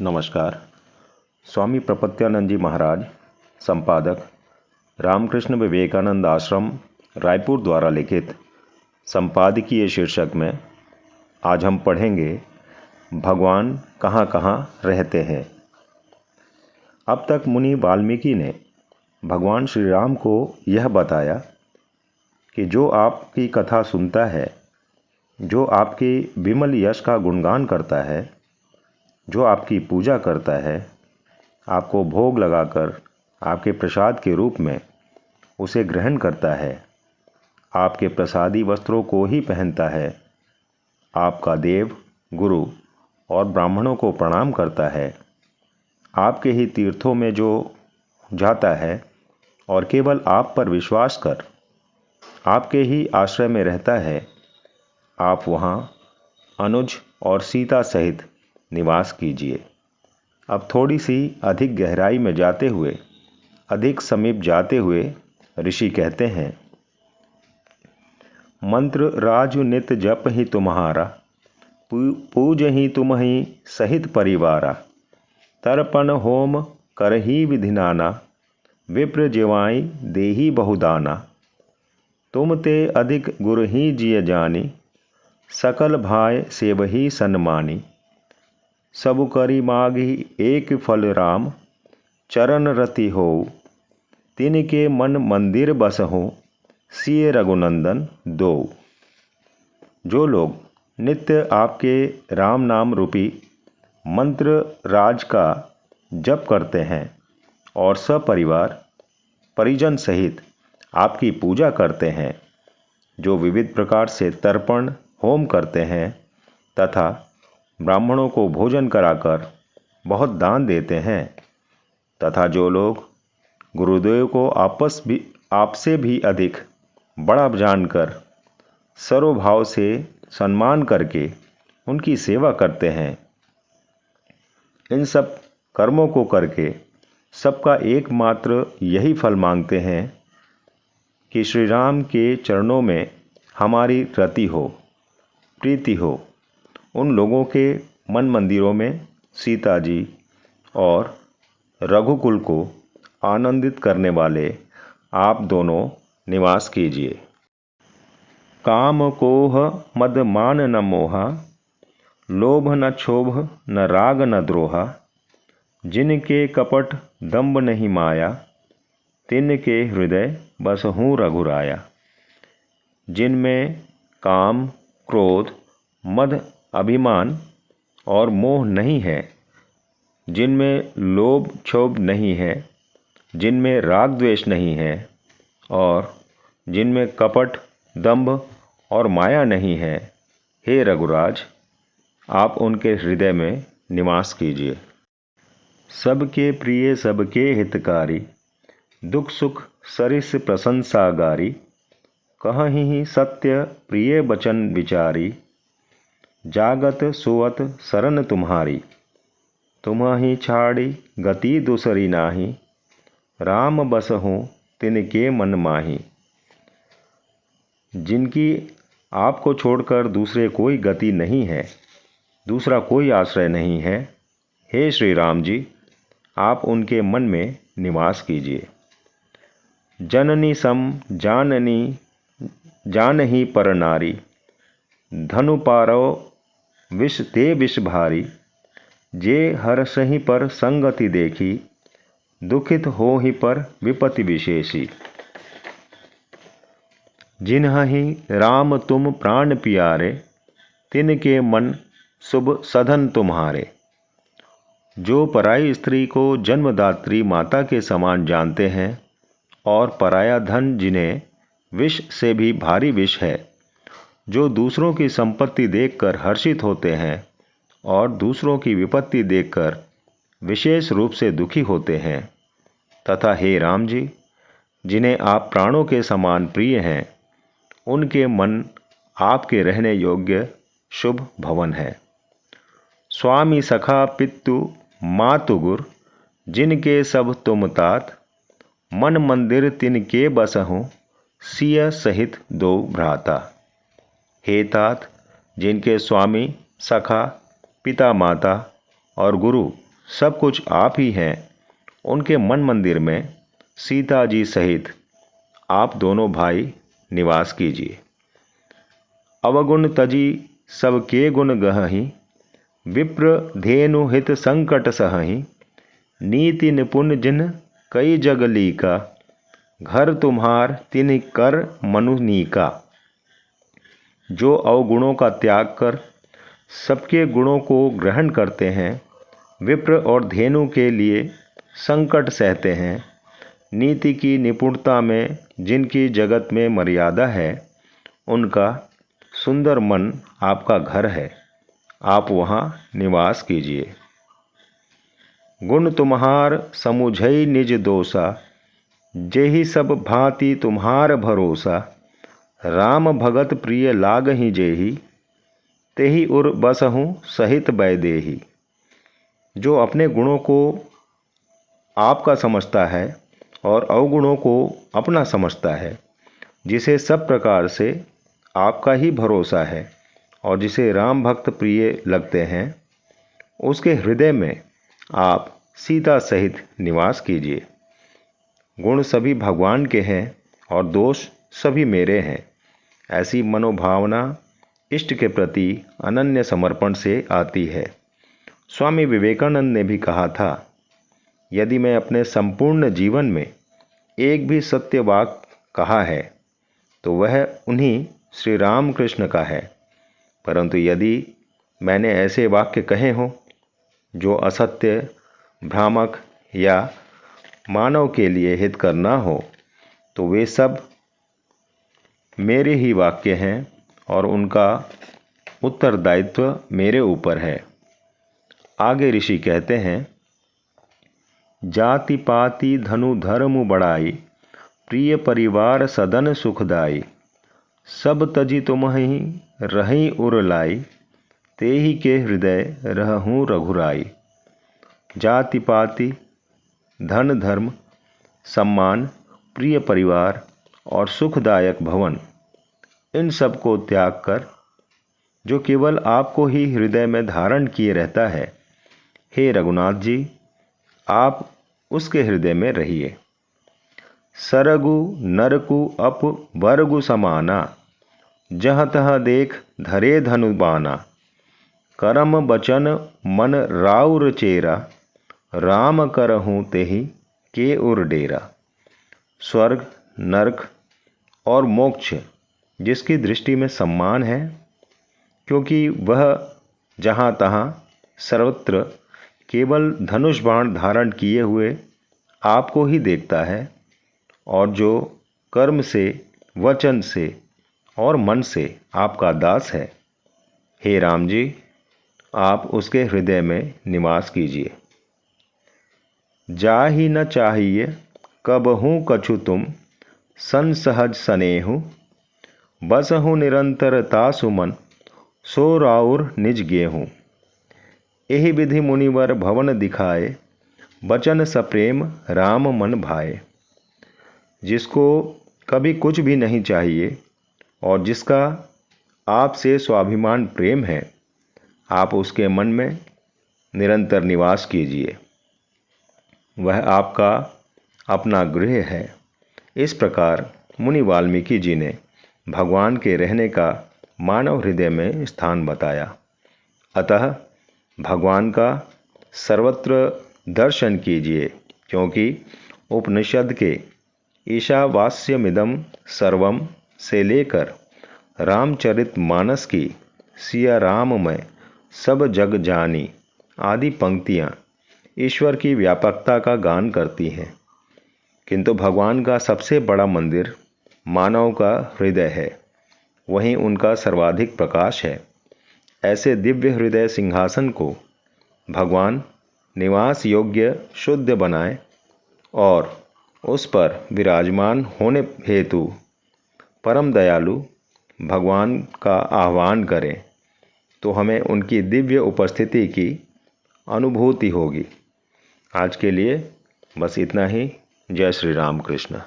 नमस्कार। स्वामी प्रपत्यानंद जी महाराज, संपादक, रामकृष्ण विवेकानंद आश्रम, रायपुर द्वारा लिखित संपादकीय शीर्षक में आज हम पढ़ेंगे भगवान कहाँ कहाँ रहते हैं। अब तक मुनि वाल्मीकि ने भगवान श्री राम को यह बताया कि जो आपकी कथा सुनता है, जो आपके विमल यश का गुणगान करता है, जो आपकी पूजा करता है, आपको भोग लगाकर आपके प्रसाद के रूप में उसे ग्रहण करता है, आपके प्रसादी वस्त्रों को ही पहनता है, आपका देव, गुरु और ब्राह्मणों को प्रणाम करता है, आपके ही तीर्थों में जो जाता है और केवल आप पर विश्वास कर आपके ही आश्रय में रहता है, आप वहाँ अनुज और सीता सहित निवास कीजिए। अब थोड़ी सी अधिक गहराई में जाते हुए, अधिक समीप जाते हुए ऋषि कहते हैं, मंत्र राजु नित जप ही तुम्हारा, पूज ही तुम ही सहित परिवारा, तर्पण होम कर ही विधि नाना, विप्र जिवाई देही बहुदाना, तुम ते अधिक गुर ही जिय जानी, सकल भाय सेवही सन्मानी, सब करी मागी एक फल राम, चरण रति हो, तिनके मन मंदिर बस हो, सिय रघुनंदन दो। जो लोग नित्य आपके राम नाम रूपी मंत्र राज का जप करते हैं और सपरिवार परिजन सहित आपकी पूजा करते हैं, जो विविध प्रकार से तर्पण होम करते हैं तथा ब्राह्मणों को भोजन कराकर बहुत दान देते हैं, तथा जो लोग गुरुदेव को आपसे भी अधिक बड़ा जानकर सर्वभाव से सम्मान करके उनकी सेवा करते हैं, इन सब कर्मों को करके सबका एकमात्र यही फल मांगते हैं कि श्री राम के चरणों में हमारी रति हो, प्रीति हो। उन लोगों के मन मंदिरों में सीता जी और रघुकुल को आनंदित करने वाले आप दोनों निवास कीजिए। काम कोह मद मान न मोहा, लोभ न क्षोभ न राग न द्रोहा, जिनके कपट दंभ नहीं माया, तिनके हृदय बसहूँ रघुराया। जिनमें काम, क्रोध, मद, अभिमान और मोह नहीं है, जिनमें लोभ क्षोभ नहीं है, जिनमें राग द्वेष नहीं है और जिनमें कपट, दंभ और माया नहीं है, हे रघुराज, आप उनके हृदय में निवास कीजिए। सबके प्रिय सबके हितकारी, दुख सुख सरिस प्रशंसागारी, कहहिं सत्य प्रिय वचन विचारी, जागत सुवत शरण तुम्हारी, तुम्हि छाड़ी गति दूसरी नाही, राम बसहु तिनके मन माही। जिनकी आपको छोड़कर दूसरे कोई गति नहीं है, दूसरा कोई आश्रय नहीं है, हे श्री राम जी, आप उनके मन में निवास कीजिए। जननी सम जाननी जानही पर नारी, धनु पारो विष ते विष भारी, जे हर सही पर संगति देखी, दुखित हो ही पर विपत्ति विशेषी। जिन्हि राम तुम प्राण प्यारे, तिनके मन शुभ सधन तुम्हारे। जो पराई स्त्री को जन्मदात्री माता के समान जानते हैं और पराया धन जिन्हें विष से भी भारी विष है, जो दूसरों की संपत्ति देखकर हर्षित होते हैं और दूसरों की विपत्ति देखकर विशेष रूप से दुखी होते हैं, तथा हे राम जी, जिन्हें आप प्राणों के समान प्रिय हैं, उनके मन आपके रहने योग्य शुभ भवन है। स्वामी सखा पितु मातु गुर, जिनके सब तुम तात, मन मंदिर तिनके बसहु, सिय सहित दो भ्राता। हे तात, जिनके स्वामी, सखा, पिता माता और गुरु सब कुछ आप ही हैं, उनके मन मंदिर में सीता जी सहित आप दोनों भाई निवास कीजिए। अवगुण तजी सबके गुण गहहि, विप्र धेनु हित संकट सहहि, नीति निपुण जिन कई जग लीका, घर तुम्हार तिन्हि कर मनु नीका। जो अवगुणों का त्याग कर सबके गुणों को ग्रहण करते हैं, विप्र और धेनु के लिए संकट सहते हैं, नीति की निपुणता में जिनकी जगत में मर्यादा है, उनका सुंदर मन आपका घर है, आप वहाँ निवास कीजिए। गुण तुम्हार समुझई निज दोषा, जेहि सब भांति तुम्हार भरोसा, राम भगत प्रिय लागहि जेहि, तेहि उर बसहु सहित बैदेही। जो अपने गुणों को आपका समझता है और अवगुणों को अपना समझता है, जिसे सब प्रकार से आपका ही भरोसा है और जिसे राम भक्त प्रिय लगते हैं, उसके हृदय में आप सीता सहित निवास कीजिए। गुण सभी भगवान के हैं और दोष सभी मेरे हैं, ऐसी मनोभावना इष्ट के प्रति अनन्य समर्पण से आती है। स्वामी विवेकानंद ने भी कहा था, यदि मैं अपने संपूर्ण जीवन में एक भी सत्य वाक्य कहा है तो वह उन्हीं श्री राम कृष्ण का है, परंतु यदि मैंने ऐसे वाक्य कहे हों जो असत्य, भ्रामक या मानव के लिए हितकर न हो, तो वे सब मेरे ही वाक्य हैं और उनका उत्तरदायित्व मेरे ऊपर है। आगे ऋषि कहते हैं, जाति पाति धनु धर्म बढ़ाई, प्रिय परिवार सदन सुखदाई, सब तजी तुम्हि रही उर लाई, तेहि के हृदय रहूं रघुराई। जाति पाति, धन धर्म, सम्मान, प्रिय परिवार और सुखदायक भवन, इन सब को त्याग कर जो केवल आपको ही हृदय में धारण किए रहता है, हे रघुनाथ जी, आप उसके हृदय में रहिए। सरगु नरकु अप वर्गु समाना, जहाँ तहाँ देख धरे धनु बाना, करम बचन मन राउर चेरा, राम करहूँ तेहि के उर डेरा। स्वर्ग, नरक और मोक्ष जिसकी दृष्टि में सम्मान है, क्योंकि वह जहाँ तहाँ सर्वत्र केवल धनुष बाण धारण किए हुए आपको ही देखता है, और जो कर्म से, वचन से और मन से आपका दास है, हे राम जी, आप उसके हृदय में निवास कीजिए। जाहि न चाहिए कबहूँ कछु तुम, संसहज सनेहु, बसहु निरंतर तासु मन, सो राउर निज गेहूँ। एहि विधि मुनिवर भवन दिखाए, बचन सप्रेम राम मन भाए। जिसको कभी कुछ भी नहीं चाहिए और जिसका आपसे स्वाभिमान प्रेम है, आप उसके मन में निरंतर निवास कीजिए। वह आपका अपना गृह है। इस प्रकार मुनि वाल्मीकि जी ने भगवान के रहने का मानव हृदय में स्थान बताया। अतः भगवान का सर्वत्र दर्शन कीजिए, क्योंकि उपनिषद के ईशावास्यमिदं सर्वम से लेकर रामचरितमानस की सिया राम में सब जग जानी आदि पंक्तियाँ ईश्वर की व्यापकता का गान करती हैं, किंतु भगवान का सबसे बड़ा मंदिर मानव का हृदय है, वहीं उनका सर्वाधिक प्रकाश है। ऐसे दिव्य हृदय सिंहासन को भगवान निवास योग्य शुद्ध बनाए और उस पर विराजमान होने हेतु परम दयालु भगवान का आह्वान करें, तो हमें उनकी दिव्य उपस्थिति की अनुभूति होगी। आज के लिए बस इतना ही। जय श्री राम कृष्ण।